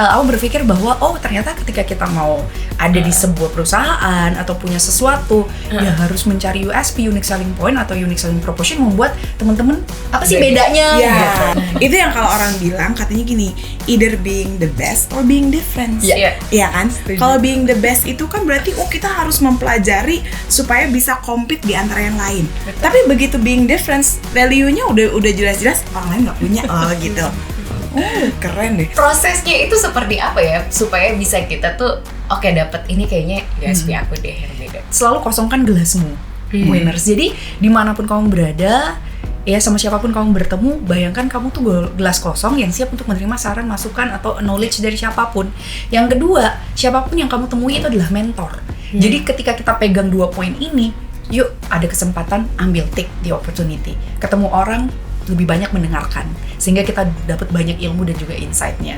aku berpikir bahwa ternyata ketika kita mau ada di sebuah perusahaan atau punya sesuatu, ya harus mencari USP, unique selling point atau unique selling proposition, membuat teman-teman apa sih bedanya? Ya, gitu. itu yang kalau orang bilang katanya gini, either being the best or being different. Iya kan? Kalau being the best itu kan berarti kita harus mempelajari supaya bisa compete di antara yang lain. Betul. Tapi begitu being different, value-nya udah jelas-jelas orang lain nggak punya gitu. Keren deh. Prosesnya itu seperti apa ya supaya bisa kita tuh dapat ini kayaknya USP aku deh yang beda. Selalu kosongkan gelasmu, winners. Jadi dimanapun kamu berada, ya sama siapapun kamu bertemu, bayangkan kamu tuh gelas kosong yang siap untuk menerima saran, masukan atau knowledge dari siapapun. Yang kedua, siapapun yang kamu temui itu adalah mentor. Jadi ketika kita pegang 2 poin ini, yuk ada kesempatan ambil take the opportunity. Ketemu orang, lebih banyak mendengarkan, sehingga kita dapat banyak ilmu dan juga insight-nya.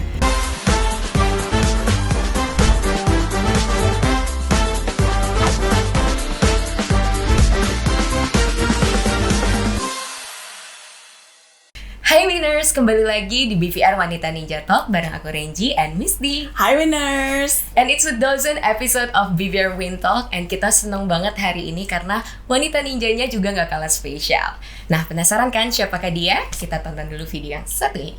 Hai winners, kembali lagi di BVR Wanita Ninja Talk bareng aku Renji and Miss D. Hi winners. And it's a 1000th episode of BVR Win Talk, and kita seneng banget hari ini karena wanita ninjanya juga gak kalah spesial. Nah, penasaran kan siapakah dia? Kita tonton dulu video yang satu ini.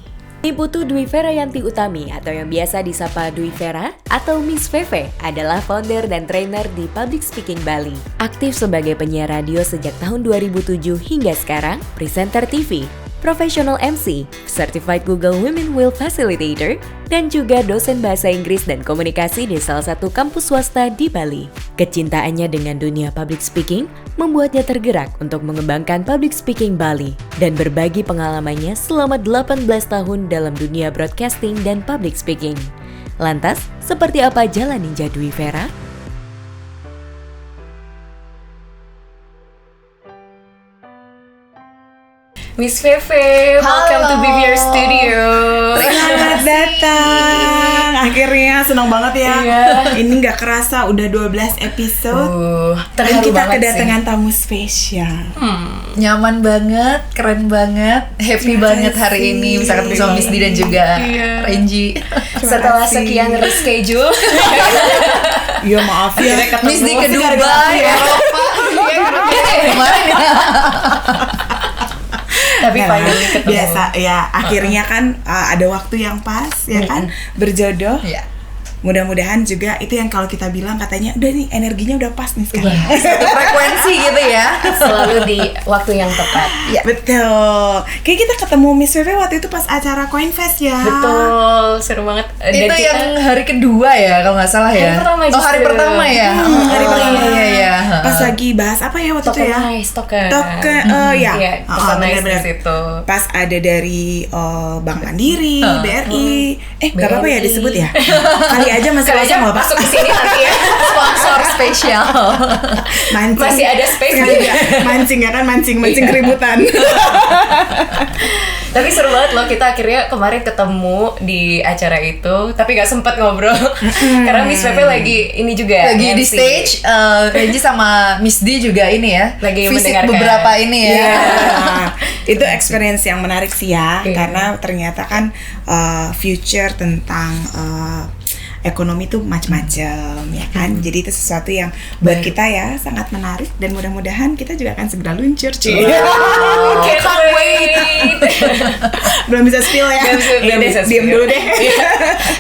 Putu Dwi Ferayanti Utami atau yang biasa disapa Dwi Vera atau Miss Feve adalah founder dan trainer di Public Speaking Bali. Aktif sebagai penyiar radio sejak tahun 2007 hingga sekarang, presenter TV, professional MC, certified Google Women Will Facilitator, dan juga dosen bahasa Inggris dan komunikasi di salah satu kampus swasta di Bali. Kecintaannya dengan dunia public speaking membuatnya tergerak untuk mengembangkan Public Speaking Bali dan berbagi pengalamannya selama 18 tahun dalam dunia broadcasting dan public speaking. Lantas, seperti apa jalan Ninja Dwi Vera? Miss Feve, welcome to BVR Studio. Selamat datang. Akhirnya senang banget ya. Ini nggak kerasa udah 12 episode. Dan kita kedatangan tamu spesial. Nyaman banget, keren banget, happy banget hari ini bisa ketemu sama Miss D dan juga Renji. Setelah sekian reschedule. Iya maaf ya. Miss D ke Dubai, Eropa. Kemarin ya. Tapi finally ketemu. Biasa ya, akhirnya kan ada waktu yang pas ya kan, berjodoh. Iya. Mudah-mudahan juga itu yang kalau kita bilang katanya udah nih energinya udah pas nih sekarang. Satu frekuensi gitu ya. Selalu di waktu yang tepat. Ya betul. Kayak kita ketemu Miss Feve waktu itu pas acara Coinfest ya. Betul, seru banget. Dan Itu kita, yang hari kedua ya kalau nggak salah ya. Hari pertama justru. hari pertama ya. Hari pertama. Iya. Pas lagi bahas apa ya waktu itu ya? Token. Ya. Iya, tokenize di benar-benar. situ. Pas ada dari Bank Mandiri, BRI. Nggak apa-apa ya disebut ya. Kali aja masih Kali aja kosong loh, Pak. masuk ke sini nanti ya. Sponsor spesial. Mancing. Masih ada space Sengaja. juga. Mancing ya kan, mancing keributan. Tapi seru banget loh, kita akhirnya kemarin ketemu di acara itu, tapi gak sempet ngobrol. Karena Miss Feve lagi ini juga Lagi di MC. stage, Renji sama Miss D juga ini ya. Lagi visit mendengarkan. beberapa ini ya. Iya. Itu experience yang menarik sih ya, Iya. karena ternyata kan future tentang ekonomi tuh macam-macam ya kan. Jadi itu sesuatu yang buat kita ya sangat menarik dan mudah-mudahan kita juga akan segera luncur. Can't wait. Belum bisa spill ya. Belum bisa Diam spill. dulu deh.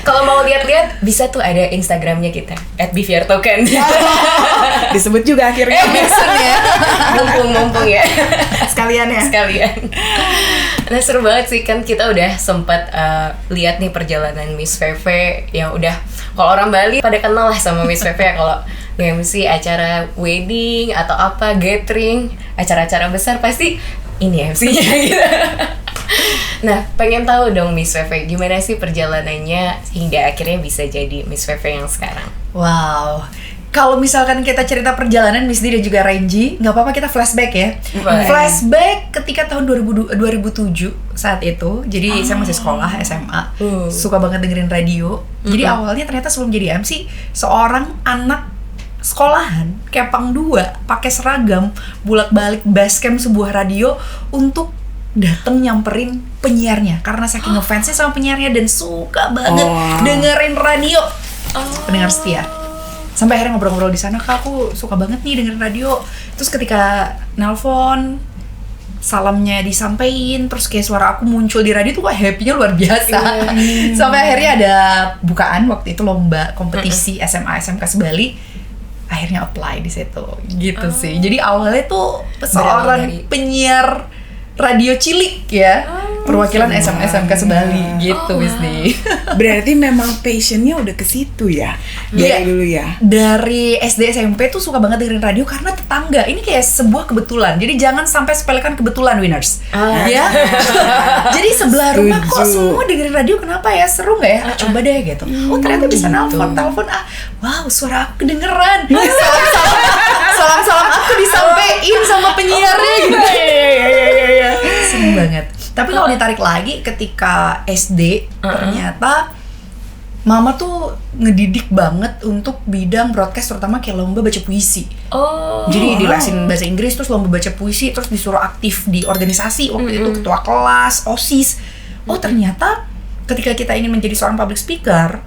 Kalau mau lihat-lihat bisa tuh ada Instagramnya kita @BVRToken. Disebut juga akhirnya. Mention ya. Mumpung ya. Sekalian ya. Sekalian. Nah seru banget sih, kan kita udah sempat lihat nih perjalanan Miss Feve yang udah, kalau orang Bali pada kenal lah sama Miss Feve ya, kalau nge-MC acara wedding atau apa, gathering, acara-acara besar pasti ini MC-nya gitu. Nah pengen tahu dong Miss Feve, gimana sih perjalanannya hingga akhirnya bisa jadi Miss Feve yang sekarang? Wow. Kalau misalkan kita cerita perjalanan Miss D dan juga Renji, nggak apa-apa kita flashback ya. Boleh. Flashback ketika tahun 2007 saat itu. Jadi saya masih sekolah SMA, suka banget dengerin radio. Jadi awalnya ternyata sebelum jadi MC, seorang anak sekolahan Kepang 2 pakai seragam bolak-balik basecamp sebuah radio untuk dateng nyamperin penyiarnya karena saking ngefansnya sama penyiarnya dan suka banget dengerin radio. Pendengar setia. Sampai akhirnya ngobrol-ngobrol di sana, Kak, aku suka banget nih dengerin radio. Terus ketika nelpon, salamnya disampaikan, terus kayak suara aku muncul di radio tuh kok happy-nya luar biasa. Sampai akhirnya ada bukaan waktu itu lomba kompetisi SMA SMK Sebali. Akhirnya apply di situ. Gitu sih. Jadi awalnya tuh seorang penyiar radio cilik ya, perwakilan SMA SMK Sebali gitu Wisdi. Berarti memang passionnya udah ke situ ya dari dulu ya. Dari SD SMP tuh suka banget dengerin radio karena tetangga. Ini kayak sebuah kebetulan. Jadi jangan sampai sepelekan kebetulan, winners. Ya. Jadi sebelah rumah kok semua dengerin radio, kenapa ya? Seru nggak ya? Coba deh gitu. Oh ternyata bisa telepon. Wow, suara aku kedengeran. Salam aku disampein sama penyiarnya gitu. Iya. Seneng banget. Tapi kalau ditarik lagi ketika SD, ternyata Mama tuh ngedidik banget untuk bidang broadcast, terutama kayak lomba baca puisi. Jadi dilesin bahasa Inggris, terus lomba baca puisi, terus disuruh aktif di organisasi waktu itu, ketua kelas, OSIS. Ternyata ketika kita ingin menjadi seorang public speaker,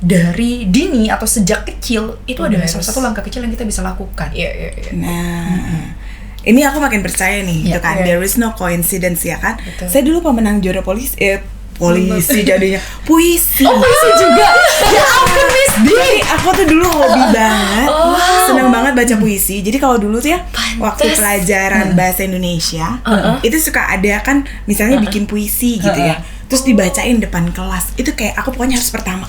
dari dini atau sejak kecil itu adalah salah satu langkah kecil yang kita bisa lakukan. Iya. Nah, ini aku makin percaya nih, gitu kan. There is no coincidence ya kan. Betul. Saya dulu pemenang juara polisi jadinya puisi. Puisi juga. Ya ampun Miss D. Jadi aku tuh dulu hobi banget, seneng banget baca puisi. Jadi kalau dulu tuh ya waktu pelajaran bahasa Indonesia itu suka ada kan, misalnya bikin puisi gitu ya. Terus dibacain depan kelas. Itu kayak aku pokoknya harus pertama.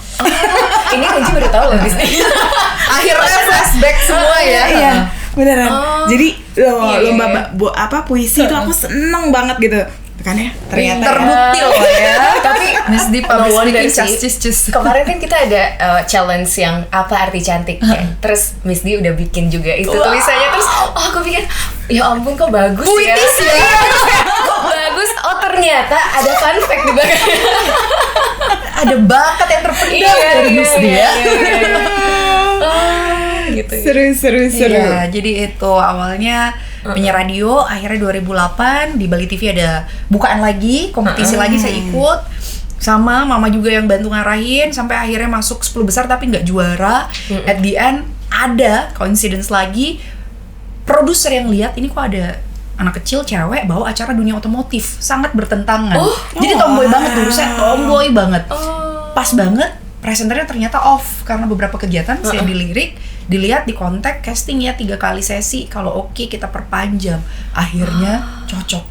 Ini Renji baru tahu loh Miss. Akhirnya flashback semua ya. Iya, beneran. Jadi lomba puisi itu aku seneng banget gitu. Kan ya, ternyata terbukti loh ya. Tapi Miss Di no wonder public sih. Kemarin kan kita ada challenge yang apa arti cantik ya. Terus Miss Di udah bikin juga itu tulisannya. Terus aku pikir ya ampun kok bagus puitis ya. Kok bagus. Ternyata ada fun fact di belakang. Ada bakat yang terpendam dari Miss Di ya. Gitu. Seru. Iya, jadi itu awalnya penyiar radio, akhirnya 2008 di Bali TV ada bukaan lagi, kompetisi lagi saya ikut. Sama Mama juga yang bantu ngarahin sampai akhirnya masuk 10 besar tapi nggak juara. At the end ada coincidence lagi, produser yang lihat ini kok ada anak kecil cewek bawa acara dunia otomotif, sangat bertentangan. Jadi tomboy banget dulu, saya tomboy banget. Pas banget presenternya ternyata off karena beberapa kegiatan saya dilihat di kontak casting ya 3 kali sesi, kalau oke kita perpanjang. Akhirnya cocok.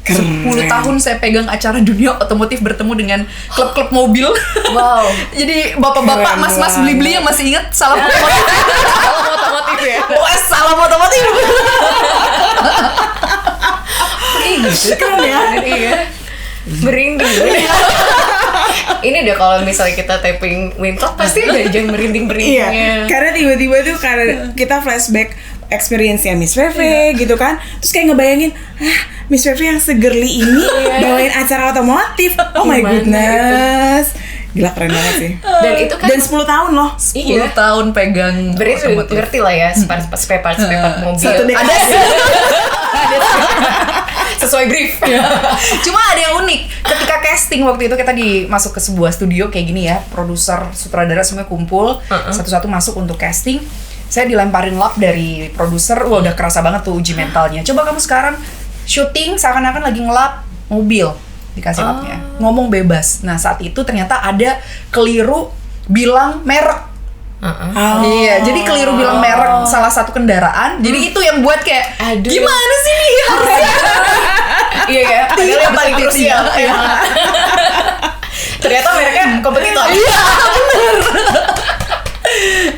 10 tahun saya pegang acara dunia otomotif, bertemu dengan klub-klub mobil. Wow. Jadi bapak-bapak, mas-mas beli-beli yang masih ingat salam otomotif. Salam otomotif ya. Salam otomotif. Keren ya. Iya. Merinding. Ini deh kalau misalnya kita tapping Wintalk pasti udah jam merinding-merindingnya. Iya, karena tiba-tiba tuh karena kita flashback experience-nya Miss Feve gitu kan. Terus kayak ngebayangin, Miss Feve yang segerli ini bawain acara otomotif. Oh my goodness. Gila, keren banget sih. Dan itu kan Dan 10 tahun loh. 10 tahun pegang berarti otomotif. ngerti lah ya spare part mobil. Satu dekade. Ada Sesuai brief. Cuma ada yang unik. Ketika casting waktu itu kita masuk ke sebuah studio kayak gini ya, produser, sutradara semua kumpul, satu-satu masuk untuk casting. Saya dilemparin lap dari produser, wah udah kerasa banget tuh uji mentalnya. Coba kamu sekarang syuting seakan-akan lagi ngelap mobil, dikasih lapnya. Ngomong bebas. Nah saat itu ternyata ada keliru bilang merek. Iya, jadi keliru bilang merek salah satu kendaraan. Jadi itu yang buat kayak gimana sih nih harusnya. Iya ya, padahal yang paling krusial. Ternyata mereknya kompetitor. Iya, bener.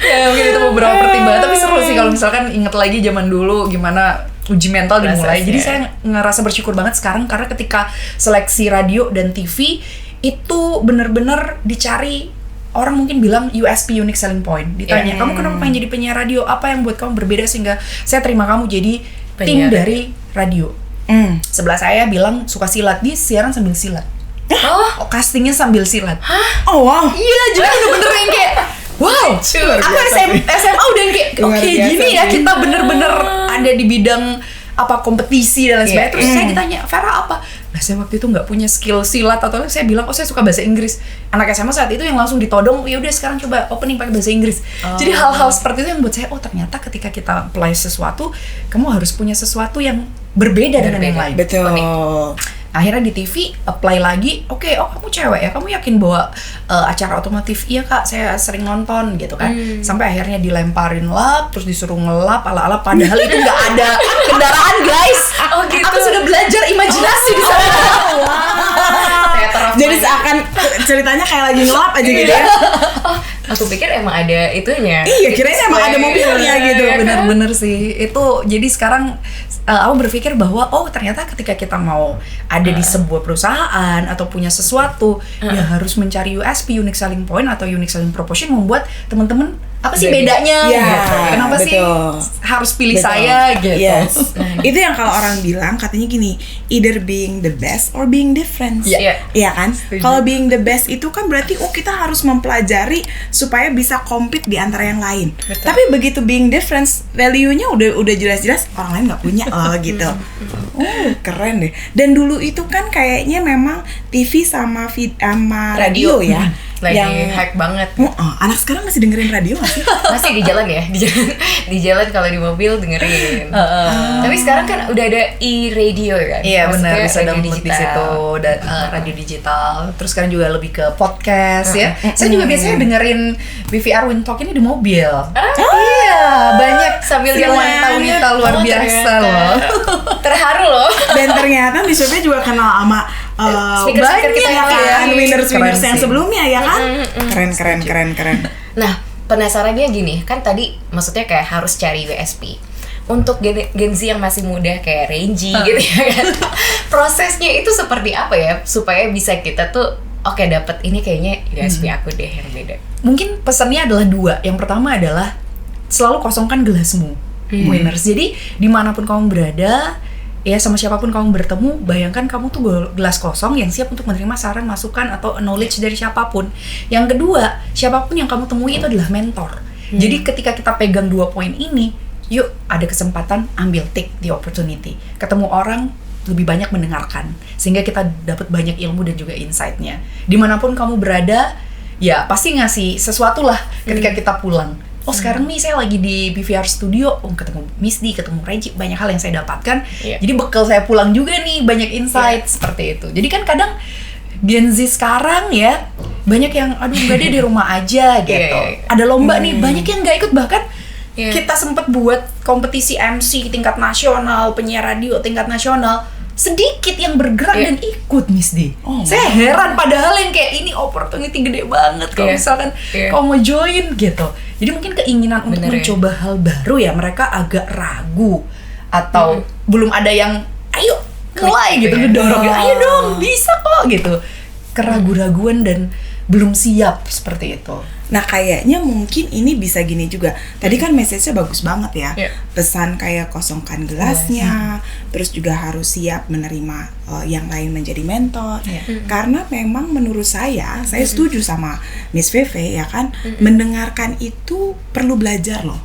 Ya mungkin itu beberapa pertimbangan, tapi seru sih kalau misalkan inget lagi zaman dulu gimana uji mental dimulai. Jadi saya ngerasa bersyukur banget sekarang karena ketika seleksi radio dan TV itu bener-bener dicari. Orang mungkin bilang USP, unique selling point. Ditanya, kamu kenapa pengen jadi penyiar radio? Apa yang buat kamu berbeda sehingga saya terima kamu jadi tim dari radio? Sebelah saya bilang suka silat, dia siaran sambil silat. Castingnya sambil silat. Oh wow. Iya, jadi bener-bener yang kayak wow. Aku SMA udah yang kayak oke, gini ya kita bener-bener ada di bidang apa kompetisi dan lain sebagainya. Terus saya ditanya, Vera apa? Nah saya waktu itu nggak punya skill silat atau saya bilang saya suka bahasa Inggris. Anak SMA saat itu yang langsung ditodong, ya udah sekarang coba opening pakai bahasa Inggris. Jadi hal-hal seperti itu yang buat saya ternyata ketika kita apply sesuatu, kamu harus punya sesuatu yang berbeda dengan yang lain. Betul. Akhirnya di TV apply lagi, oke, kamu cewek ya, kamu yakin bahwa acara otomotif? Iya kak, saya sering nonton gitu kan. Sampai akhirnya dilemparin lap, terus disuruh ngelap ala-ala, padahal itu nggak ada kendaraan guys. Oh gitu. Aku sudah belajar imajinasi di sana. Jadi seakan ceritanya kayak lagi ngelap aja gitu ya. Aku pikir emang ada itunya. Iya, kirain emang ada mobilnya gitu. Bener-bener sih. Itu jadi sekarang aku berpikir bahwa ternyata ketika kita mau ada di sebuah perusahaan atau punya sesuatu, ya harus mencari USP, unique selling point atau unique selling proposition, membuat teman-teman apa sih bedanya? Ya, gitu. Kenapa betul. sih harus pilih saya gitu? Yes. Itu yang kalau orang bilang katanya gini, either being the best or being different. Iya. Iya kan? Kalau being the best itu kan berarti kita harus mempelajari supaya bisa compete di antara yang lain. Betul. Tapi begitu being different, value-nya udah jelas-jelas orang lain nggak punya gitu. Keren deh. Dan dulu itu kan kayaknya memang TV sama radio ya. Lagi yang hype banget. Anak sekarang masih dengerin radio nggak sih? Masih di jalan ya, di jalan kalau di mobil dengerin. Tapi sekarang kan udah ada e-radio kan. Iya benar, Maksudnya bisa radio download di situ dan radio digital. Terus sekarang juga lebih ke podcast ya. Saya juga biasanya dengerin BVR Wind Talk ini di mobil. Iya, banyak Sambil yang jalan. wanita luar biasa ternyata. loh. Terharu loh. Dan ternyata Miss Pepe juga kenal sama Speaker-speaker kita ya yang kan, lain. winners Keren yang sih. sebelumnya ya kan. Keren. Nah, penasarannya gini, kan tadi maksudnya kayak harus cari USP. Untuk Gen Z yang masih muda kayak Renji gitu ya kan. Prosesnya itu seperti apa ya supaya bisa kita tuh dapat ini kayaknya USP aku deh yang beda. Mungkin pesannya adalah dua. Yang pertama adalah selalu kosongkan gelasmu, winners. Jadi dimanapun kamu berada, ya sama siapapun kamu bertemu, bayangkan kamu tuh gelas kosong yang siap untuk menerima saran, masukan, atau knowledge dari siapapun. Yang kedua, siapapun yang kamu temui itu adalah mentor. Jadi ketika kita pegang dua poin ini, yuk ada kesempatan ambil take the opportunity. Ketemu orang, lebih banyak mendengarkan, sehingga kita dapat banyak ilmu dan juga insight-nya. Dimanapun kamu berada, ya pasti ngasih sesuatu lah ketika kita pulang. Sekarang nih saya lagi di BVR Studio, ketemu Miss D, ketemu Reggie, banyak hal yang saya dapatkan. Jadi bekal saya pulang juga nih, banyak insight seperti itu. Jadi kan kadang Gen Z sekarang ya, banyak yang enggak deh di rumah aja gitu. Ada lomba nih, banyak yang nggak ikut, bahkan kita sempat buat kompetisi MC tingkat nasional, penyiar radio tingkat nasional, sedikit yang bergerak dan ikut Miss D. Saya heran, padahal yang kayak ini opportunity gede banget kalau misalkan kamu mau join gitu. Jadi mungkin keinginan untuk mencoba hal baru ya, mereka agak ragu atau belum ada yang ayo mulai gitu, ngedorong gitu, ayo dong bisa kok gitu. Keraguan-raguan dan belum siap seperti itu. Nah kayaknya mungkin ini bisa gini juga. Tadi kan message-nya bagus banget ya. Pesan kayak kosongkan gelasnya, terus juga harus siap menerima yang lain menjadi mentor. Karena memang menurut saya setuju sama Miss Veve ya kan, mendengarkan itu perlu belajar loh.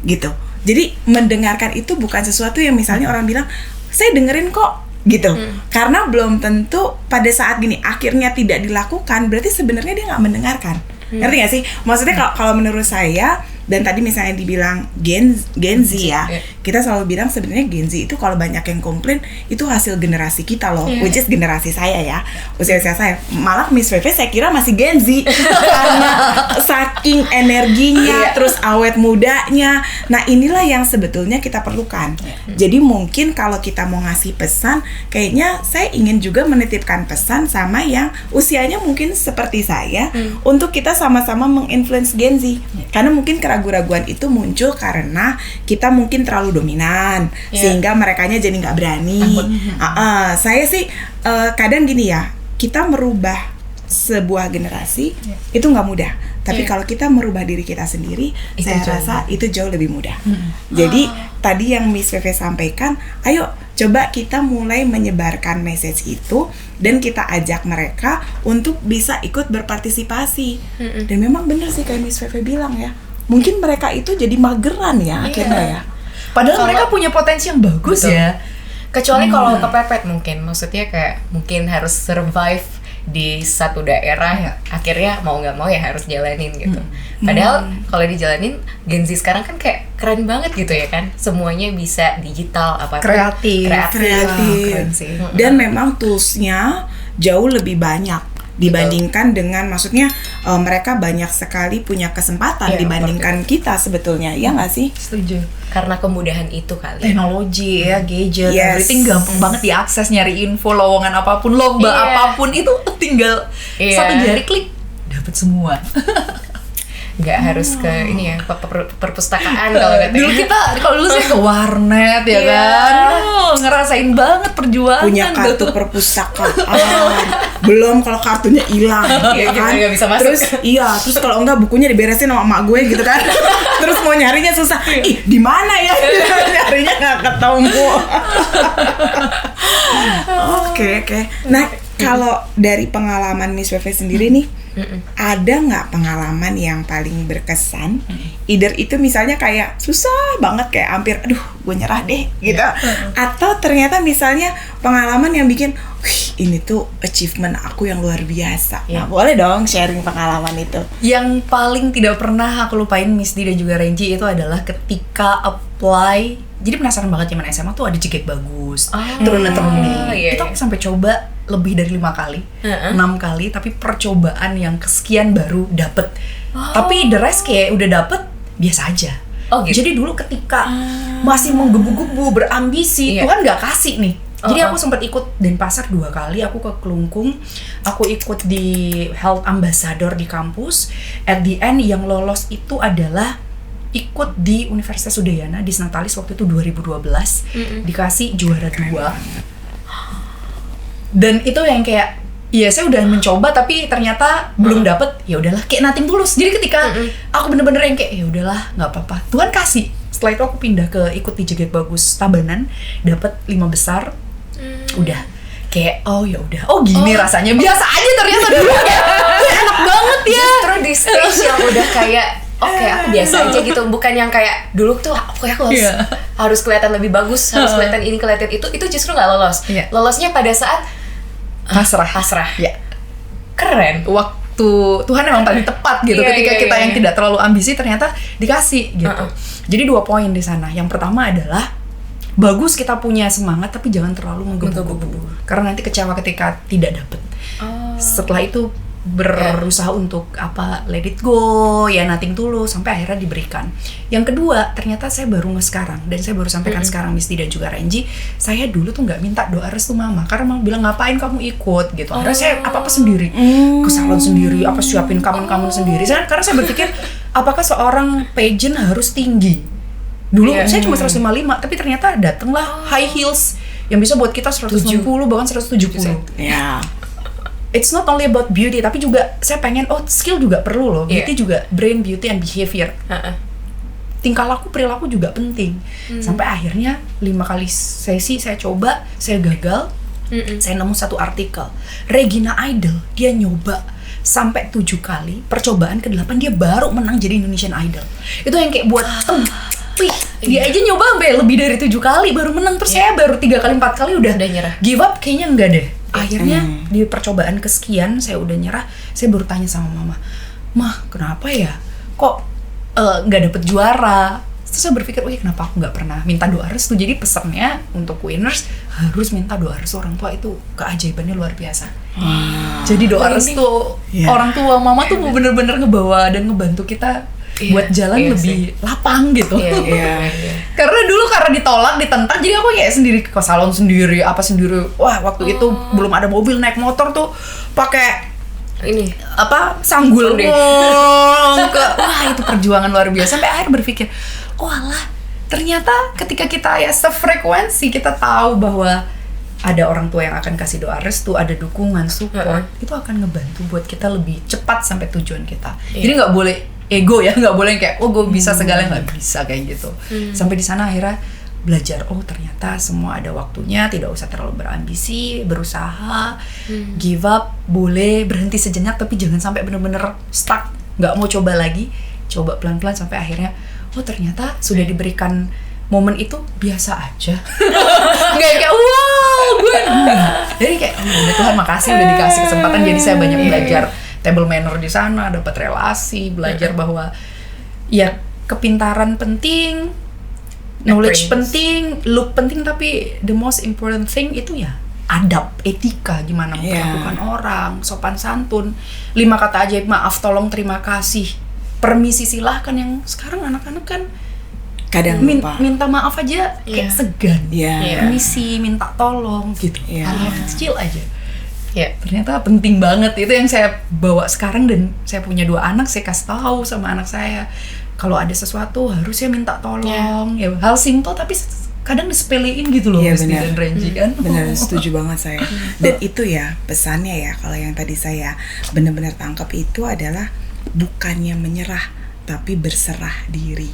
Gitu. Jadi mendengarkan itu bukan sesuatu yang misalnya orang bilang, saya dengerin kok gitu. Karena belum tentu pada saat gini akhirnya tidak dilakukan, berarti sebenarnya dia nggak mendengarkan. Ngerti gak sih? Maksudnya kalau menurut saya, dan tadi misalnya dibilang Gen Z ya, kita selalu bilang sebenarnya Gen Z itu kalau banyak yang komplain itu hasil generasi kita loh, which is generasi saya ya, usia-usia saya. Malah Miss Veve saya kira masih Gen Z karena saking energinya, terus awet mudanya. Nah inilah yang sebetulnya kita perlukan. Jadi mungkin kalau kita mau ngasih pesan, kayaknya saya ingin juga menitipkan pesan sama yang usianya mungkin seperti saya, untuk kita sama-sama menginfluence Gen Z. Karena mungkin keraguan-raguan itu muncul karena kita mungkin terlalu dominan, sehingga merekanya jadi nggak berani. Saya sih kadang gini ya, kita merubah sebuah generasi itu nggak mudah. Tapi kalau kita merubah diri kita sendiri, saya rasa itu jauh lebih mudah. Jadi tadi yang Miss Veve sampaikan, ayo coba kita mulai menyebarkan message itu dan kita ajak mereka untuk bisa ikut berpartisipasi. Dan memang benar sih kayak Miss Veve bilang ya, mungkin mereka itu jadi mageran ya akhirnya ya. Padahal mereka punya potensi yang bagus ya. Kecuali kalau kepepet mungkin, maksudnya kayak mungkin harus survive di satu daerah, akhirnya mau nggak mau ya harus jalanin gitu. Padahal kalau dijalanin, Gen Z sekarang kan kayak keren banget gitu ya kan, semuanya bisa digital, apa kreatif. Keren sih. Dan memang toolsnya jauh lebih banyak dibandingkan dengan, maksudnya mereka banyak sekali punya kesempatan dibandingkan kita sebetulnya, ya nggak sih? Setuju. Karena kemudahan itu kali. Teknologi ya, gadget, everything gampang banget diakses, nyari info, lowongan apapun, lomba apapun itu tinggal satu jari klik dapat semua. Nggak harus ke ini ya, perpustakaan kalau katanya. Dulu saya ke warnet ya kan. Ngerasain banget perjuangan. Punya kartu perpustakaan. Belum kalau kartunya hilang ya kan. Nggak bisa masuk. Terus kalau enggak bukunya diberesin sama emak gue gitu kan. Terus mau nyarinya susah. Ih, di mana ya? Nyarinya nggak ketemu. Oke. Nah, kalau dari pengalaman Miss Wewe sendiri nih, ada nggak pengalaman yang paling berkesan? Either itu misalnya kayak susah banget, kayak hampir aduh gue nyerah deh gitu, atau ternyata misalnya pengalaman yang bikin wih ini tuh achievement aku yang luar biasa. Nah, boleh dong sharing pengalaman itu. Yang paling tidak pernah aku lupain Miss Di dan juga Renji itu adalah ketika apply. Jadi penasaran banget zaman SMA tuh ada JKT bagus, turun-turun itu aku sampai coba lebih dari 5 kali, 6 kali, tapi percobaan yang kesekian baru dapet. Tapi the rest kayak udah dapet biasa aja. Jadi dulu ketika masih menggebu-gebu berambisi, Tuhan nggak kasih nih. Jadi aku sempat ikut Denpasar 2 kali, aku ke Kelungkung, aku ikut di Health Ambassador di kampus. At the end yang lolos itu adalah ikut di Universitas Udayana di Senatalis waktu itu 2012, dikasih juara 2. Dan itu yang kayak saya udah mencoba tapi ternyata belum dapet, ya udahlah, kayak nothing tulus. Jadi ketika aku bener-bener yang kayak ya udahlah nggak apa-apa, Tuhan kasih. Setelah itu aku pindah ke ikut di JKT Bagus Tabanan, dapet 5 besar. Udah kayak gini rasanya, biasa aja ternyata dulu kayak enak banget ya. Justru di stage yang udah kayak aku biasa aja gitu, bukan yang kayak dulu tuh pokoknya aku harus kelihatan lebih bagus, harus kelihatan ini, kelihatan itu justru nggak lolos. Lolosnya pada saat pasrah. Keren. Waktu Tuhan emang paling tepat gitu, ketika kita yang tidak terlalu ambisi ternyata dikasih gitu. Jadi 2 poin di sana. Yang pertama adalah bagus kita punya semangat tapi jangan terlalu menggebu-gebu, karena nanti kecewa ketika tidak dapet. Setelah itu berusaha untuk let it go, nothing tulus sampai akhirnya diberikan. Yang kedua, ternyata saya baru sekarang, dan saya baru sampaikan sekarang Miss Di dan juga Renji, saya dulu tuh nggak minta doa restu mama, karena mama bilang ngapain kamu ikut gitu. Akhirnya saya apa-apa sendiri, ke salon sendiri, siapin kamen sendiri. Karena saya berpikir apakah seorang pageant harus tinggi? Dulu saya cuma 155, tapi ternyata datanglah high heels yang bisa buat kita 160 bahkan 170. It's not only about beauty, tapi juga saya pengen skill juga perlu loh. Beauty juga brain, beauty and behavior. Tingkah laku, perilaku juga penting. Sampai akhirnya 5 kali sesi saya coba, saya gagal. Saya nemu satu artikel, Regina Idol, dia nyoba sampai 7 kali, percobaan ke-8 dia baru menang jadi Indonesian Idol. Itu yang kayak buat dia aja nyoba sampai lebih dari 7 kali baru menang. Terus saya baru 3 kali 4 kali udah nyerah, give up, kayaknya enggak deh. Akhirnya di percobaan kesekian saya udah nyerah. Saya baru tanya sama mama, "Mah, kenapa ya kok nggak dapet juara?" Terus saya berpikir, kenapa aku nggak pernah minta doa restu. Jadi pesannya untuk winners harus minta doa restu orang tua, itu keajaibannya luar biasa. Jadi doa restu orang tua mama tuh mau bener-bener ngebawa dan ngebantu kita buat jalan lebih lapang gitu. Karena dulu ditolak, ditentang, jadi aku kayak sendiri ke salon sendiri, sendiri. Wah, waktu itu belum ada mobil, naik motor tuh pakai sanggul wah itu perjuangan luar biasa. Sampai akhir berpikir, ternyata ketika kita sefrekuensi, kita tahu bahwa ada orang tua yang akan kasih doa restu, ada dukungan, support, itu akan ngebantu buat kita lebih cepat sampai tujuan kita. Jadi nggak boleh ego nggak boleh kayak gue bisa segala, nggak bisa kayak gitu. Sampai di sana akhirnya belajar, ternyata semua ada waktunya, tidak usah terlalu berambisi, berusaha, give up, boleh berhenti sejenak tapi jangan sampai bener-bener stuck, nggak mau coba lagi, coba pelan-pelan sampai akhirnya ternyata sudah diberikan momen itu biasa aja. Nggak kayak wow gue jadi kayak udah Tuhan makasih udah dikasih kesempatan. Jadi saya banyak belajar table manner di sana, dapat relasi, belajar bahwa ya kepintaran penting, knowledge penting, look penting, tapi the most important thing itu ya adab, etika, gimana memperlakukan orang, sopan santun, 5 kata ajaib, maaf, tolong, terima kasih, permisi, silahkan. Yang sekarang anak-anak kan kadang minta maaf aja kayak segan, permisi, minta tolong gitu, hal kecil aja. Ternyata penting banget. Itu yang saya bawa sekarang, dan saya punya 2 anak, saya kasih tahu sama anak saya kalau ada sesuatu harusnya minta tolong. Ya hal simpel tapi kadang disepelein gitu loh, Misty dan Renji kan. Benar, setuju banget saya. Dan itu ya pesannya ya, kalau yang tadi saya benar-benar tangkap itu adalah bukannya menyerah tapi berserah diri.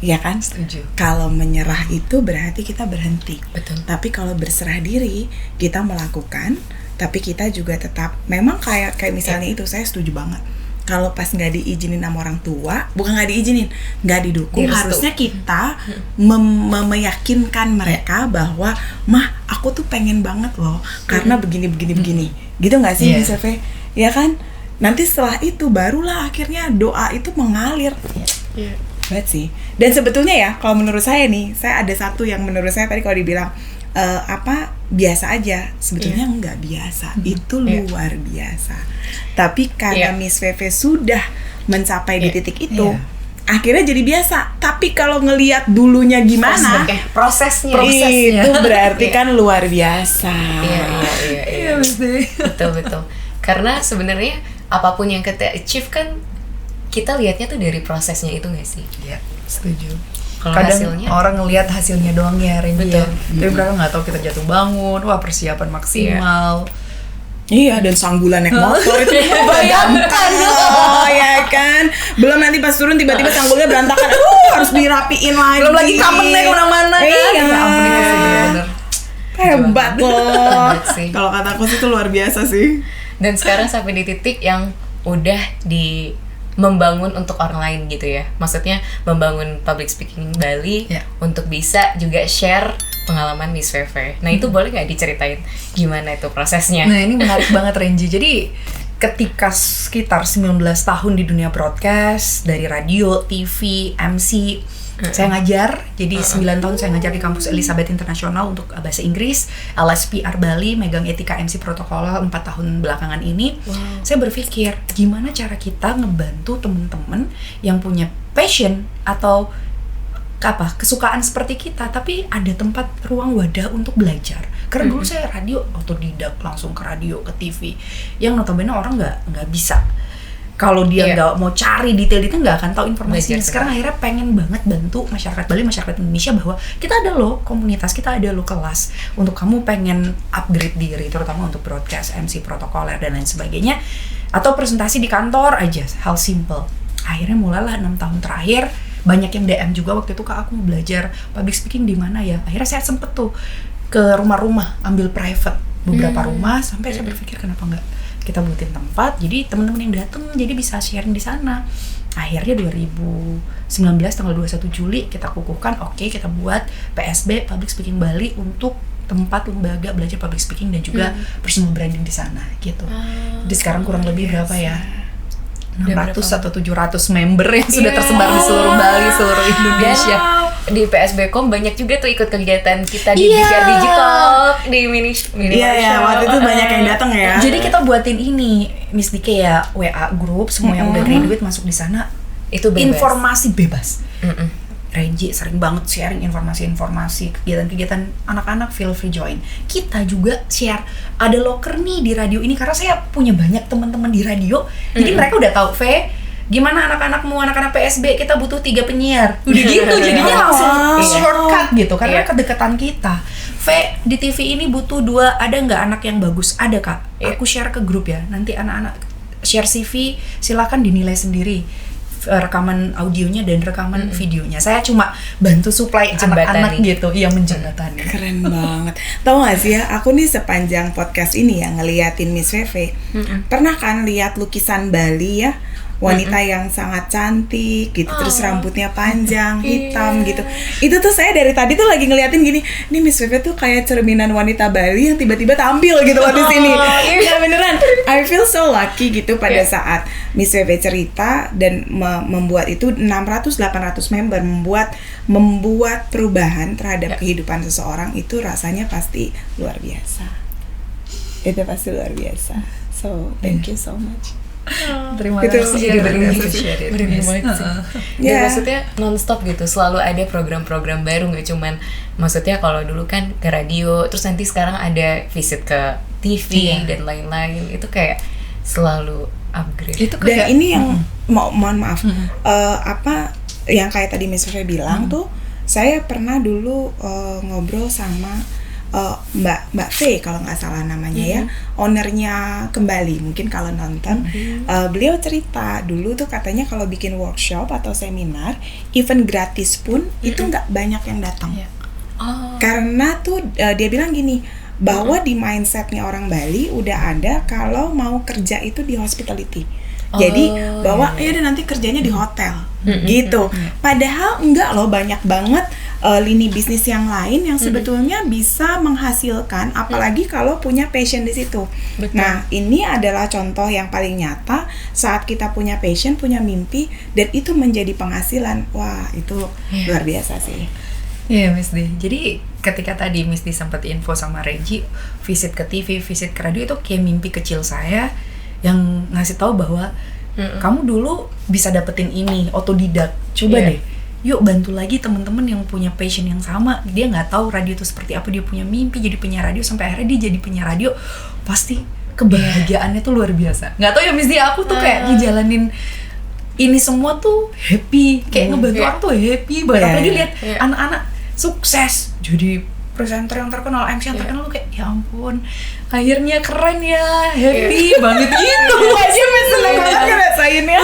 Ya kan? Setuju. Kalau menyerah itu berarti kita berhenti. Betul. Tapi kalau berserah diri, kita melakukan, tapi kita juga tetap, memang kayak misalnya itu saya setuju banget. Kalau pas nggak diizinin sama orang tua, bukan nggak diizinin, nggak didukung, harusnya kita meyakinkan mereka bahwa, mah aku tuh pengen banget loh, karena begini, gitu nggak sih, Miss Eve? Ya kan? Nanti setelah itu barulah akhirnya doa itu mengalir. Banget sih. Dan sebetulnya ya, kalau menurut saya nih, saya ada satu yang menurut saya tadi kalau dibilang biasa aja, sebetulnya nggak biasa, itu luar biasa. Tapi karena Miss Veve sudah mencapai di titik itu, akhirnya jadi biasa. Tapi kalau ngelihat dulunya gimana, prosesnya itu berarti kan luar biasa. Iya, betul. Karena sebenarnya apapun yang kita achieve kan kita lihatnya tuh dari prosesnya itu nggak sih? Iya, setuju. Kalau Kadang hasilnya, orang ngelihat hasilnya doang ya, Renji ya. Tapi mereka nggak tahu kita jatuh bangun, wah persiapan maksimal. Iya, dan sanggulan naik motor itu bayangkan loh, ya kan. Belum nanti pas turun tiba-tiba sanggulnya berantakan, harus dirapiin lagi. Belum lagi kamennya kemana-mana kan. Iya. Ampun, itu sih bener-bener hebat loh. sih. Kalau kataku sih itu luar biasa sih. Dan sekarang sampai di titik yang udah membangun untuk orang lain gitu ya. Maksudnya membangun public speaking Bali untuk bisa juga share pengalaman Miss Veve. Nah itu boleh nggak diceritain gimana itu prosesnya? Nah ini menarik banget Renji. Jadi ketika sekitar 19 tahun di dunia broadcast, dari radio, TV, MC, saya ngajar. Jadi 9 tahun saya ngajar di kampus Elizabeth Internasional untuk bahasa Inggris, LSPR Bali, megang etika MC protokol 4 tahun belakangan ini. Saya berpikir gimana cara kita ngebantu temen-temen yang punya passion atau kesukaan seperti kita, tapi ada tempat ruang wadah untuk belajar. Karena dulu saya radio otodidak, langsung ke radio, ke TV, yang notabene orang nggak bisa. Kalau dia nggak mau cari detail-detail, nggak akan tahu informasinya. Sekarang akhirnya pengen banget bantu masyarakat Bali, masyarakat Indonesia, bahwa kita ada loh komunitas, kita ada loh kelas untuk kamu pengen upgrade diri, terutama untuk broadcast, MC protokoler dan lain sebagainya, atau presentasi di kantor aja, hal simple. Akhirnya mulailah 6 tahun terakhir banyak yang DM juga waktu itu, Kak aku mau belajar public speaking di mana ya. Akhirnya saya sempet tuh ke rumah-rumah ambil private beberapa rumah, sampai saya berpikir kenapa nggak kita buatin tempat jadi teman-teman yang datang jadi bisa sharing di sana. Akhirnya 2019 tanggal 21 Juli kita kukuhkan, oke, kita buat PSB Public Speaking Bali untuk tempat lembaga belajar public speaking dan juga personal branding di sana gitu. Jadi sekarang kurang lebih berapa ya? 600 atau 700 member yang sudah tersebar di seluruh Bali, seluruh Indonesia. Di PSBcom banyak juga tuh ikut kegiatan kita di BVR Digital, di mini Iya, waktu itu banyak yang datang ya. Jadi kita buatin ini, Miss Dike ya, WA group, semua yang udah graduate masuk di sana. Itu bebas. Informasi bebas. Renji sering banget sharing informasi-informasi, kegiatan-kegiatan anak-anak, feel free join. Kita juga share, ada loker nih di radio ini, karena saya punya banyak teman-teman di radio, jadi mereka udah tahu, gimana anak-anakmu, anak-anak PSB, kita butuh 3 penyiar. Udah gitu, jadinya langsung shortcut gitu, karena kedekatan kita. Di TV ini butuh 2, ada nggak anak yang bagus? Ada Kak, aku share ke grup ya, nanti anak-anak share CV, silakan dinilai sendiri. Rekaman audionya dan rekaman videonya. Saya cuma bantu supply anak-anak gitu, menjembatani. Keren banget. Tahu nggak sih ya, aku nih sepanjang podcast ini ya ngeliatin Miss Veve, pernah kan lihat lukisan Bali ya, wanita yang sangat cantik gitu, terus rambutnya panjang, hitam gitu. Itu tuh saya dari tadi tuh lagi ngeliatin gini, ini Miss Feve tuh kayak cerminan wanita Bali yang tiba-tiba tampil gitu loh di sini. Ya beneran, I feel so lucky gitu pada saat Miss Feve cerita dan membuat itu 600-800 member membuat perubahan terhadap kehidupan seseorang, itu rasanya pasti luar biasa. Itu pasti luar biasa. So, thank you so much. Terima Itu kasih. jadi Benar-benar banget sih. Dan maksudnya non-stop gitu, selalu ada program-program baru, nggak cuman maksudnya kalau dulu kan ke radio, terus nanti sekarang ada visit ke TV dan lain-lain, itu kayak selalu upgrade. Itu dan ini yang mohon maaf, apa yang kayak tadi Miss Feve bilang tuh, saya pernah dulu ngobrol sama Mbak V kalau nggak salah namanya ya, ownernya Kembali, mungkin kalau nonton. Beliau cerita dulu tuh katanya kalau bikin workshop atau seminar, event gratis pun itu nggak banyak yang datang. Karena tuh dia bilang gini, bahwa di mindsetnya orang Bali udah ada kalau mau kerja itu di hospitality. Jadi bahwa ya udah nanti kerjanya di hotel gitu. Padahal enggak loh, banyak banget lini bisnis yang lain yang sebetulnya bisa menghasilkan, apalagi kalau punya passion di situ. Nah, ini adalah contoh yang paling nyata saat kita punya passion, punya mimpi, dan itu menjadi penghasilan. Wah, itu luar biasa sih. Iya, Miss D. Jadi ketika tadi Miss D sempat info sama Regi, visit ke TV, visit ke radio, itu kayak mimpi kecil saya yang ngasih tahu bahwa kamu dulu bisa dapetin ini, otodidak. Coba deh, yuk bantu lagi teman-teman yang punya passion yang sama. Dia nggak tahu radio itu seperti apa, dia punya mimpi jadi penyiar radio, sampai akhirnya dia jadi penyiar radio. Pasti kebahagiaannya tuh luar biasa. Nggak tahu ya Miss D, aku tuh kayak ngejalanin ini semua tuh happy, kayak ngebantu orang tuh happy banget. Apalagi lihat anak-anak sukses jadi presenter yang terkenal, MC yang terkenal, tuh kayak ya ampun, akhirnya keren ya, happy banget gitu. Aja seneng banget ngerasainnya.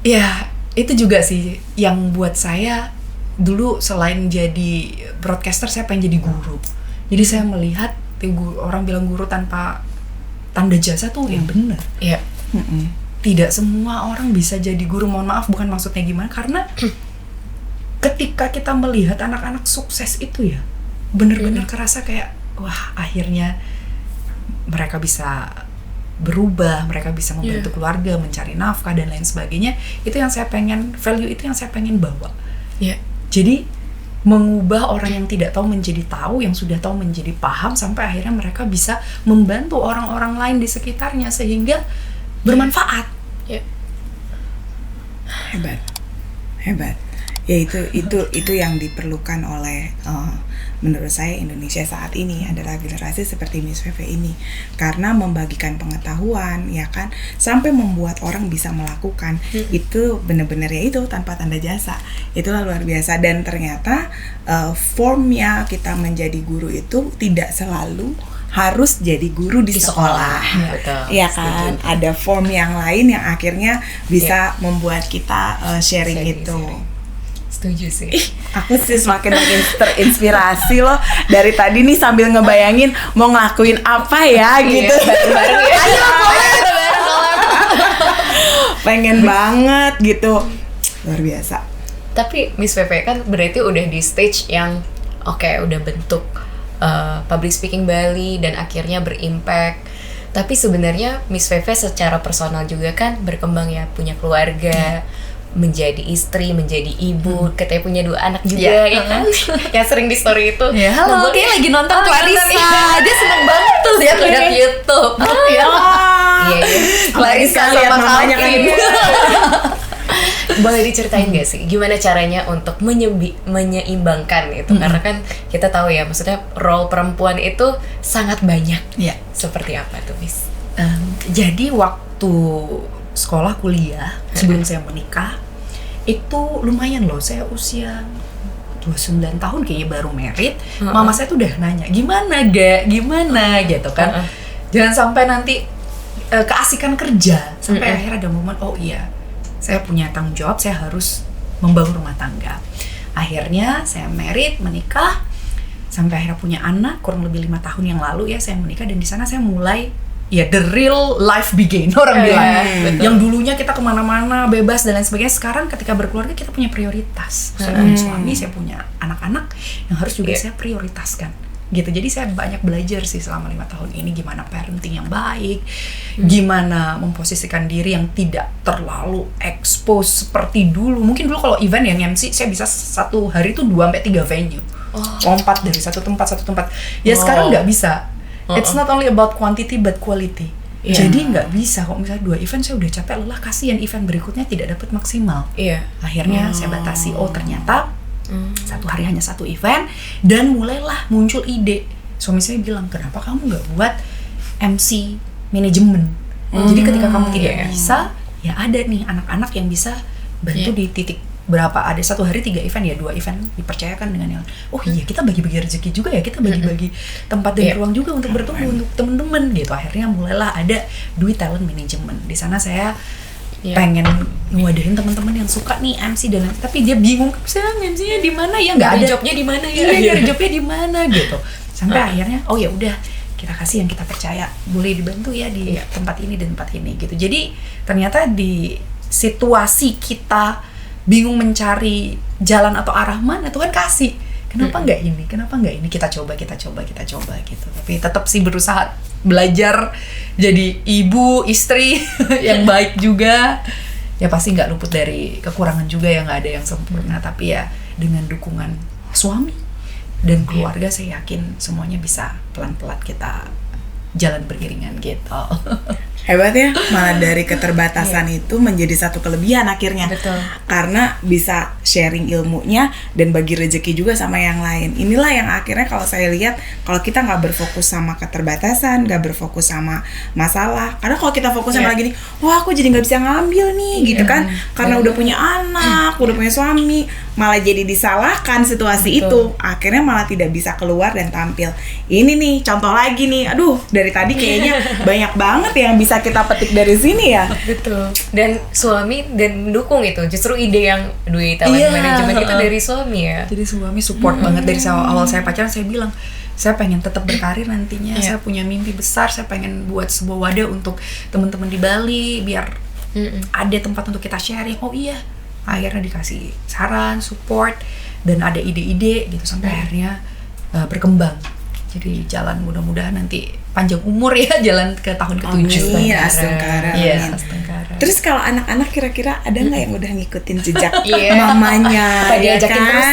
Ya, itu juga sih yang buat saya dulu selain jadi broadcaster, saya pengen jadi guru. Jadi saya melihat orang bilang guru tanpa tanda jasa tuh yang benar. Iya. Tidak semua orang bisa jadi guru. Mohon maaf, bukan maksudnya gimana, karena ketika kita melihat anak-anak sukses itu ya bener-bener kerasa kayak wah, akhirnya mereka bisa berubah, mereka bisa membantu keluarga, mencari nafkah dan lain sebagainya. Itu yang saya pengen, value itu yang saya pengen bawa. Jadi mengubah orang yang tidak tahu menjadi tahu, yang sudah tahu menjadi paham, sampai akhirnya mereka bisa membantu orang-orang lain di sekitarnya sehingga bermanfaat. Hebat. Ya itu yang diperlukan oleh menurut saya Indonesia saat ini adalah generasi seperti Miss Feve ini, karena membagikan pengetahuan ya kan, sampai membuat orang bisa melakukan itu benar-benar ya itu tanpa tanda jasa. Itulah luar biasa. Dan ternyata formnya kita menjadi guru itu tidak selalu harus jadi guru di sekolah. Ya kan, ada form yang lain yang akhirnya bisa membuat kita sharing itu. Setuju sih. Aku sih semakin terinspirasi loh dari tadi nih, sambil ngebayangin mau ngelakuin apa ya gitu. Bareng-bareng ya. Ayo pengen banget gitu. Luar biasa. Tapi Miss Feve kan berarti udah di stage yang udah bentuk public speaking Bali dan akhirnya berimpact. Tapi sebenarnya Miss Feve secara personal juga kan berkembang ya, punya keluarga, menjadi istri, menjadi ibu, katanya punya 2 anak juga ya kan, yang sering di story itu. Halo, dia lagi nonton Clarissa, dia seneng banget tuh lihat YouTube. Clarissa lihat mamanya kan. Boleh diceritain gak sih gimana caranya untuk menyeimbangkan itu? Karena kan kita tahu ya, maksudnya role perempuan itu sangat banyak. Seperti apa tuh, Miss? Jadi waktu sekolah kuliah sebelum saya menikah itu lumayan loh, saya usia 29 tahun kayaknya baru married. Mama saya tuh udah nanya gimana gitu kan. Jangan sampai nanti keasikan kerja sampai akhirnya ada momen saya punya tanggung jawab, saya harus membangun rumah tangga. Akhirnya saya married, menikah, sampai akhirnya punya anak kurang lebih 5 tahun yang lalu ya saya menikah, dan di sana saya mulai ya the real life begin orang bilang. Yang dulunya kita kemana-mana bebas dan lain sebagainya, sekarang ketika berkeluarga kita punya prioritas. Saya punya suami, saya punya anak-anak yang harus juga saya prioritaskan gitu. Jadi saya banyak belajar sih selama 5 tahun ini gimana parenting yang baik, gimana memposisikan diri yang tidak terlalu expose seperti dulu. Mungkin dulu kalau event yang MC saya bisa satu hari itu 2-3 venue, lompat dari satu tempat. Ya sekarang nggak bisa. It's not only about quantity but quality. Jadi nggak bisa kalau misalnya 2 event saya udah capek lelah, kasihan event berikutnya tidak dapat maksimal. Akhirnya saya batasi. Oh ternyata satu hari hanya 1 event, dan mulailah muncul ide. Suami saya bilang, kenapa kamu nggak buat MC manajemen? Jadi ketika kamu tidak bisa, ya ada nih anak-anak yang bisa bantu di titik berapa, ada satu hari 3 event ya, 2 event dipercayakan dengan yang iya kita bagi-bagi rezeki juga ya, kita bagi-bagi tempat dan ruang juga untuk bertemu untuk teman-teman gitu. Akhirnya mulailah ada Dwi Talent Management. Di sana saya pengen ngewadahin teman-teman yang suka nih MC dan tapi dia bingung saya MC-nya di mana ya, nggak ada jobnya di mana ya, nyari jobnya di mana gitu. Sampai akhirnya ya udah kita kasih yang kita percaya, boleh dibantu ya di tempat ini dan tempat ini gitu. Jadi ternyata di situasi kita bingung mencari jalan atau arah mana, Tuhan kasih. Kenapa nggak ini? Kenapa nggak ini? Kita coba gitu. Tapi tetap sih berusaha belajar jadi ibu, istri yang baik juga. Ya pasti nggak luput dari kekurangan juga, yang nggak ada yang sempurna. Tapi ya dengan dukungan suami dan keluarga, saya yakin semuanya bisa pelan-pelan kita jalan beriringan gitu. Hebat ya, malah dari keterbatasan itu menjadi satu kelebihan akhirnya. Betul. Karena bisa sharing ilmunya dan bagi rezeki juga sama yang lain. Inilah yang akhirnya kalau saya lihat, kalau kita nggak berfokus sama keterbatasan, nggak berfokus sama masalah. Karena kalau kita fokus sama lagi nih, wah aku jadi nggak bisa ngambil nih gitu kan. Karena udah punya anak, udah punya suami, malah jadi disalahkan situasi itu. Akhirnya malah tidak bisa keluar dan tampil. Ini nih contoh lagi nih, aduh dari tadi kayaknya banyak banget yang bisa kita petik dari sini ya. Betul. Dan suami dan mendukung itu. Justru ide yang Dwi Talent Management itu dari suami ya. Jadi suami support banget dari awal saya pacaran. Saya bilang, saya pengen tetap berkarir nantinya. Saya punya mimpi besar. Saya pengen buat sebuah wadah untuk teman-teman di Bali biar ada tempat untuk kita sharing. Oh iya. Akhirnya dikasih saran, support, dan ada ide-ide gitu sampai akhirnya berkembang. Jadi jalan, mudah-mudahan nanti panjang umur ya, jalan ke tahun ke-7. Astungkara. Astungkara. Terus kalau anak-anak kira-kira ada nggak yang udah ngikutin jejak mamanya? Apa diajakin terus?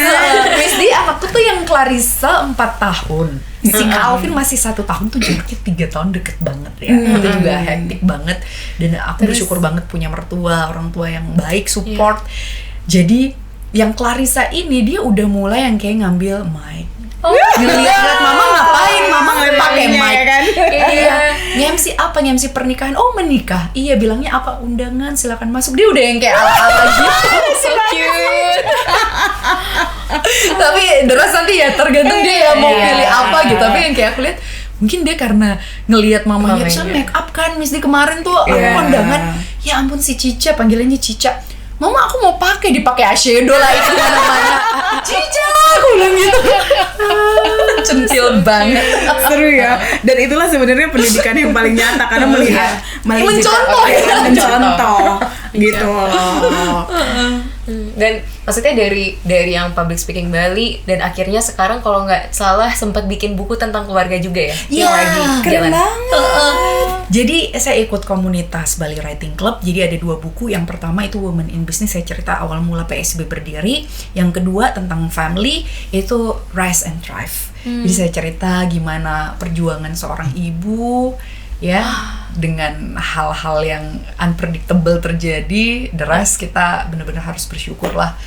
Wisdi anakku tuh yang Clarissa 4 tahun. Si Calvin masih 1 tahun tuh jaraknya 3 tahun, deket banget ya. Itu juga hektik banget. Dan aku bersyukur banget punya mertua, orang tua yang baik, support. Jadi yang Clarissa ini dia udah mulai yang kayak ngambil mic. Ngeliat mama ngapain, mama pakai mic kan? Nge-MC apa? Nge-MC pernikahan. Oh menikah? Iya, bilangnya apa? Undangan, silakan masuk. Dia udah yang kayak ala-ala gitu. So cute. Tapi deras nanti ya tergantung dia ya mau pilih apa gitu. Tapi yang kayak aku lihat, mungkin dia karena ngelihat mamanya bisa make up kan. Miss di kemarin tuh aku kondangan. Ya ampun si Cica, panggilannya Cica. Mama aku mau dipakai eyeshadow lah itu mana-mana. Cica, aku bilang gitu. Centil banget. Seru ya. Dan itulah sebenarnya pendidikan yang paling nyata karena melihat mencontoh gitu loh. Dan maksudnya dari yang public speaking Bali dan akhirnya sekarang kalau nggak salah sempat bikin buku tentang keluarga juga ya? Iya, keren banget. Jadi saya ikut komunitas Bali Writing Club. Jadi ada 2 buku. Yang pertama itu Women in Business, saya cerita awal mula PSB berdiri. Yang kedua tentang family, itu Rise and Thrive. Jadi saya cerita gimana perjuangan seorang ibu ya dengan hal-hal yang unpredictable terjadi. Deras, kita benar-benar harus bersyukur lah.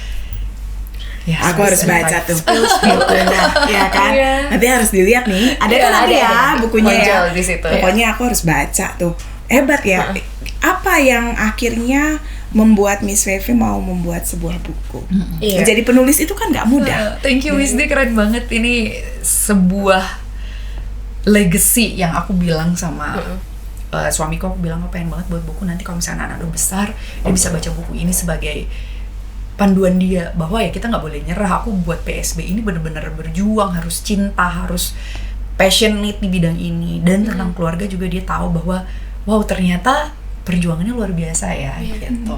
Ya, aku harus baca tuh bukunya, ya kan? Nanti harus dilihat nih. Ada kan nanti ya bukunya ya. Di situ, pokoknya aku harus baca tuh. Hebat ya. Apa yang akhirnya membuat Miss Fevi mau membuat sebuah buku? Jadi penulis itu kan nggak mudah. Thank you Wisdi, keren banget. Ini sebuah legacy yang aku bilang sama suamiku. Aku bilang aku pengen banget buat buku. Nanti kalau misalnya anak udah besar, dia bisa baca buku ini sebagai panduan dia bahwa ya kita nggak boleh nyerah. Aku buat PSB ini benar-benar berjuang, harus cinta, harus passionate di bidang ini, dan tentang keluarga juga dia tahu bahwa wow ternyata perjuangannya luar biasa ya gitu.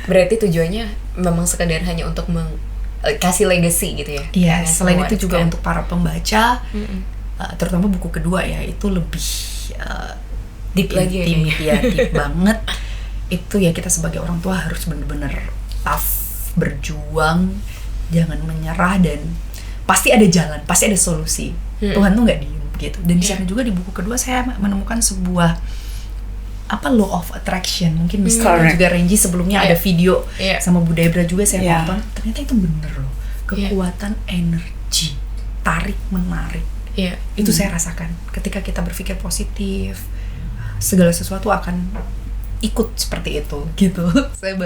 Berarti tujuannya memang sekedar hanya untuk kasih legacy gitu ya? Iya, selain itu juga kan? untuk para pembaca, terutama buku kedua ya, itu lebih deep lagi ya, deep banget. Itu ya kita sebagai orang tua harus bener-bener tough, berjuang, jangan menyerah, dan pasti ada jalan, pasti ada solusi. Tuhan tuh nggak diem gitu. Dan di sana juga di buku kedua saya menemukan sebuah law of attraction. Mungkin misalnya juga Renji sebelumnya ada video sama Bu Debra juga saya nonton. Ternyata itu bener loh, kekuatan energi, tarik menarik. Itu saya rasakan ketika kita berpikir positif, segala sesuatu akan ikut seperti itu gitu. Saya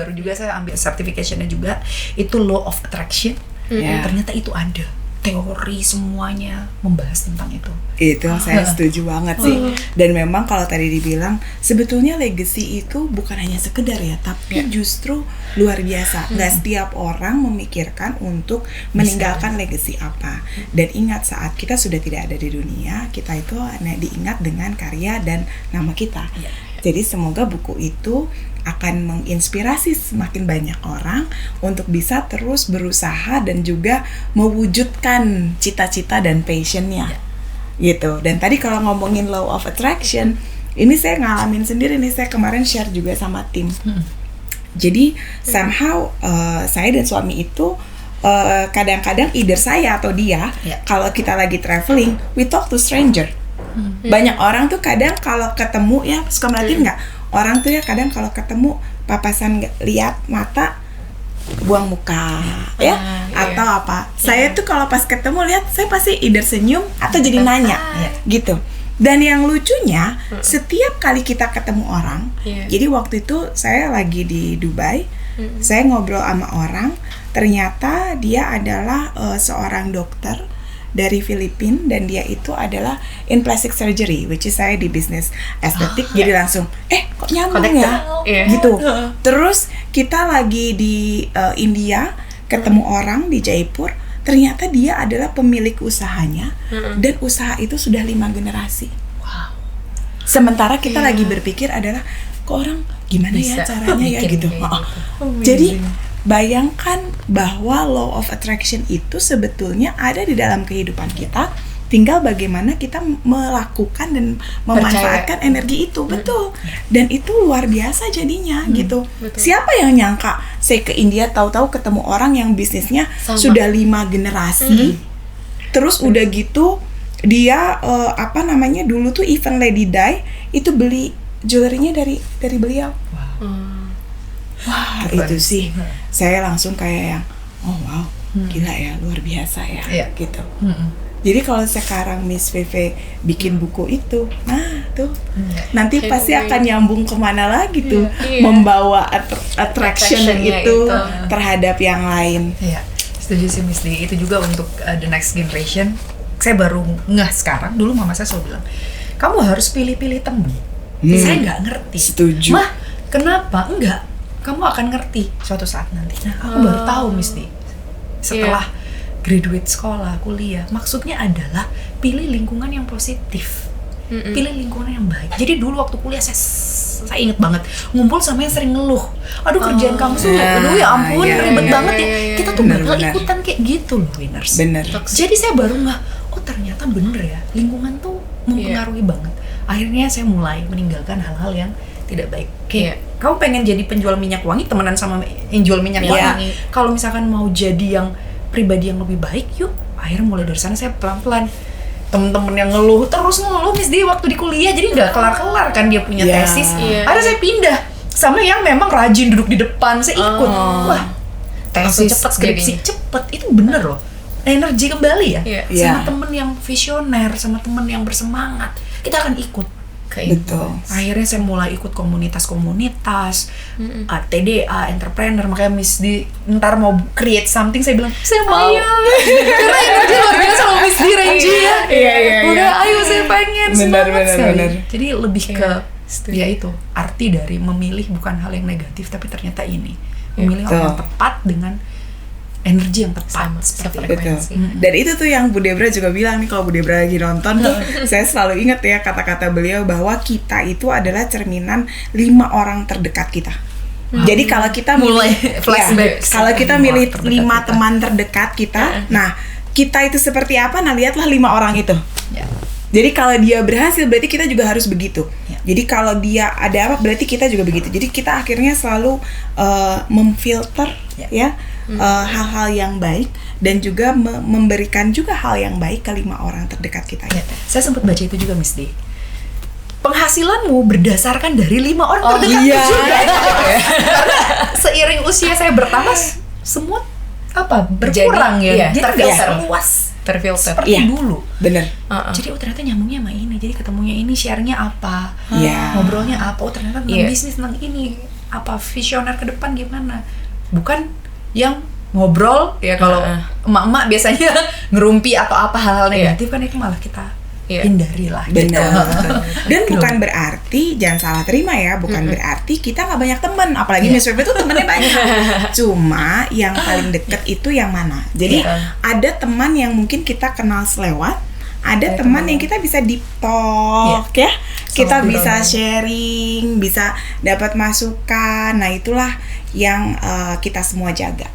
ambil certificationnya juga, itu law of attraction. Ternyata itu ada teori semuanya membahas tentang itu. Itu saya setuju banget sih. Dan memang kalau tadi dibilang sebetulnya legacy itu bukan hanya sekedar ya, tapi justru luar biasa. Gak setiap orang memikirkan untuk meninggalkan legacy apa. Dan ingat, saat kita sudah tidak ada di dunia, kita itu diingat dengan karya dan nama kita. Jadi semoga buku itu akan menginspirasi semakin banyak orang untuk bisa terus berusaha dan juga mewujudkan cita-cita dan passionnya gitu. Dan tadi kalau ngomongin law of attraction, ini saya ngalamin sendiri nih, saya kemarin share juga sama tim. Jadi somehow saya dan suami itu kadang-kadang either saya atau dia, kalau kita lagi traveling, we talk to stranger. Banyak orang tuh kadang kalau ketemu ya, suka merhatiin nggak? Orang tuh ya kadang kalau ketemu papasan lihat mata, buang muka atau apa. Saya tuh kalau pas ketemu lihat, saya pasti either senyum atau jadi nanya gitu. Dan yang lucunya setiap kali kita ketemu orang, jadi waktu itu saya lagi di Dubai, saya ngobrol sama orang, ternyata dia adalah seorang dokter dari Filipina, dan dia itu adalah in plastic surgery, which is saya di bisnis estetik. Jadi langsung kok nyambung ya gitu. Terus kita lagi di India, ketemu orang di Jaipur, ternyata dia adalah pemilik usahanya, dan usaha itu sudah 5 generasi. Sementara kita lagi berpikir adalah kok orang gimana ya caranya ya gitu. Jadi bayangkan bahwa law of attraction itu sebetulnya ada di dalam kehidupan kita, tinggal bagaimana kita melakukan dan memanfaatkan energi itu. Betul. Dan itu luar biasa jadinya gitu. Siapa yang nyangka saya ke India tahu-tahu ketemu orang yang bisnisnya sudah 5 generasi. Terus udah gitu dia dulu tuh event Lady Di itu beli jewelry-nya dari beliau. Wah, itu sih saya langsung kayak yang gila ya, luar biasa ya gitu. Jadi kalau sekarang Miss Veve bikin buku itu, nah tuh nanti pasti akan nyambung kemana lagi tuh, membawa attraction itu terhadap yang lain. Setuju sih Miss Di. Itu juga untuk the next generation. Saya baru ngeh sekarang, dulu mama saya selalu bilang, kamu harus pilih-pilih temen. Saya nggak ngerti. Setuju. Mah, kenapa? Enggak. Kamu akan ngerti suatu saat nanti. Nah, aku baru tahu Miss Di. Setelah graduate sekolah, kuliah, maksudnya adalah pilih lingkungan yang positif. Pilih lingkungan yang baik. Jadi dulu waktu kuliah saya inget banget ngumpul sama yang sering ngeluh. Aduh, kerjaan kamu tuh aduh ya ampun ribet banget ya. Kita tuh bakal ikutan kayak gitu loh, winners. Bener. Jadi saya baru ternyata bener ya, lingkungan tuh mempengaruhi banget. Akhirnya saya mulai meninggalkan hal-hal yang tidak baik. Kayak kamu pengen jadi penjual minyak wangi, temenan sama yang jual minyak wangi. Kalau misalkan mau jadi yang pribadi yang lebih baik, yuk. Akhirnya mulai dari sana saya pelan-pelan. Temen-temen yang ngeluh Miss Di waktu di kuliah, jadi nggak kelar-kelar kan dia punya tesis. Akhirnya saya pindah sama yang memang rajin duduk di depan, saya ikut. Wah, tesis cepet, skripsi cepet, itu bener loh. Energi kembali ya, sama temen yang visioner, sama temen yang bersemangat, kita akan ikut. Betul. Akhirnya saya mulai ikut komunitas-komunitas, TDA, entrepreneur. Makanya Miss Di ntar mau create something, saya bilang saya mau. Karena energi luar biasa loh Miss Di, Renji ya. Udah ayo saya pengen, semangat sekali. Jadi lebih ke ya itu arti dari memilih bukan hal yang negatif, tapi ternyata ini memilih hal yang tepat dengan energi yang tepat. Sama, seperti itu. Betul. frekuensi. Dan itu tuh yang Bu Debra juga bilang nih, kalau Bu Debra lagi nonton tuh saya selalu ingat ya kata-kata beliau bahwa kita itu adalah cerminan 5 orang terdekat kita. Jadi kalau kita Mulai flashback. kalau kita Lima milih terdekat 5 kita. teman terdekat kita, nah kita itu seperti apa? Nah lihatlah 5 orang itu. Ya. Jadi kalau dia berhasil berarti kita juga harus begitu. Ya. Jadi kalau dia ada apa berarti kita juga begitu. Jadi kita akhirnya selalu memfilter ya hal-hal yang baik dan juga memberikan juga hal yang baik ke 5 orang terdekat kita. Ya, saya sempat baca itu juga, Miss D. Penghasilanmu berdasarkan dari 5 orang terdekat iya. juga. Karena seiring usia saya bertambah, semua berkurang Jadi, ya. Jadi nggak terfilter. seluas Terfilter. seperti Iya. dulu. Bener. Jadi ternyata nyambungnya sama ini. Jadi ketemunya ini, share-nya apa, Iya. ngobrolnya apa. Ternyata tentang Iya. bisnis, tentang ini, apa visioner ke depan gimana. Bukan yang ngobrol ya kalau emak-emak biasanya ngerumpi atau apa hal-hal negatif kan itu malah kita hindari lah. Benar. Gitu. Dan bukan berarti, jangan salah terima ya, bukan berarti kita nggak banyak teman. Apalagi Miss Feby tuh temennya banyak. Cuma yang paling deket itu yang mana? Jadi ada teman yang mungkin kita kenal selewat, ada teman yang kita bisa deep talk ya. Kita bisa sharing, bisa dapat masukan. Nah itulah yang kita semua jaga.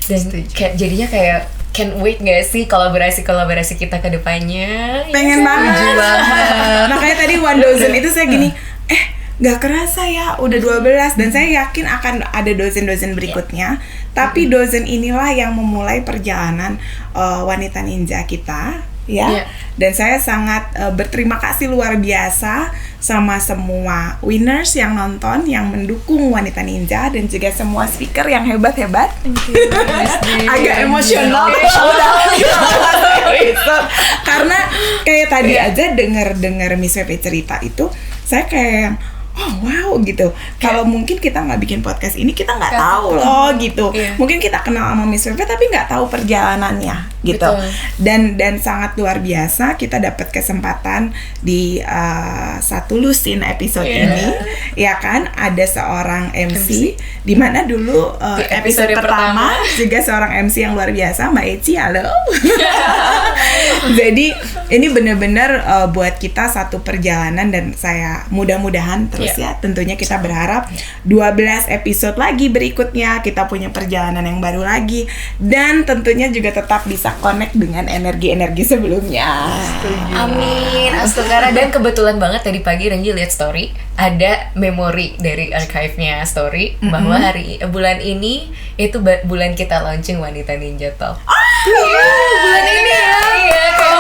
Dan jadinya kayak can't wait gak sih kolaborasi kita ke depannya? Pengen banget. Makanya tadi 1 dozen itu saya gini, gak kerasa ya udah 12 dan saya yakin akan ada dozen-dozen berikutnya. Tapi dozen inilah yang memulai perjalanan wanita ninja kita ya. Dan saya sangat berterima kasih luar biasa sama semua winners yang nonton, yang mendukung wanita ninja, dan juga semua speaker yang hebat-hebat. Agak emosional karena kayak tadi aja denger Miss Feby cerita itu, saya kayak oh wow gitu. Kalau mungkin kita nggak bikin podcast ini, kita nggak tahu loh gitu. Mungkin kita kenal sama Miss Feby tapi nggak tahu perjalanannya gitu. Dan sangat luar biasa kita dapat kesempatan di satu lusin episode ini, ya kan? Ada seorang MC. Di mana dulu episode pertama juga seorang MC yang luar biasa, Mbak Eci. Halo. Jadi ini benar-benar buat kita satu perjalanan, dan saya mudah-mudahan terus ya, tentunya kita berharap 12 episode lagi berikutnya kita punya perjalanan yang baru lagi, dan tentunya juga tetap bisa connect dengan energi-energi sebelumnya. Amin, astagfirullah. Dan kebetulan banget tadi pagi Renji lihat story, ada memori dari archive-nya story bahwa bulan ini itu bulan kita launching Wanita Ninja Talk. Bulan ini ya. Iya, kayak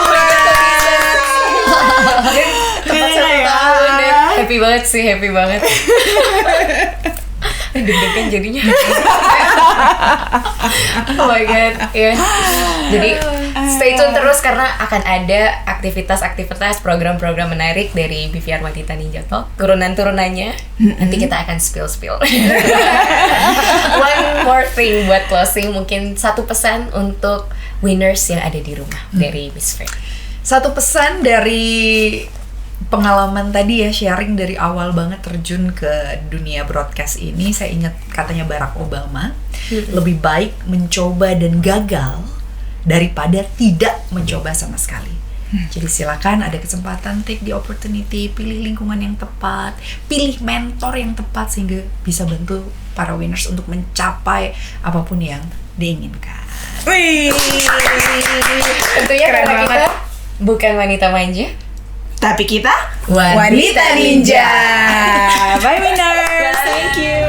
tepat 1 tahun deh. Happy banget sih, happy banget. Deg-degan jadinya. Oh my god, ya. Jadi stay tune terus karena akan ada aktivitas-aktivitas, program-program menarik dari BVR Wanita Ninja Talk. Turunan-turunannya nanti kita akan spill. One more thing buat closing, mungkin satu pesan untuk winners yang ada di rumah dari Miss Feby. Satu pesan dari pengalaman tadi ya, sharing dari awal banget terjun ke dunia broadcast ini, saya ingat katanya Barack Obama, lebih baik mencoba dan gagal daripada tidak mencoba sama sekali. Jadi silakan, ada kesempatan, take the opportunity, pilih lingkungan yang tepat, pilih mentor yang tepat sehingga bisa bantu para winners untuk mencapai apapun yang diinginkan. Wih, Tentunya keren karena banget. kita bukan wanita manja, tapi kita Wanita Ninja. Bye winners. Thank you.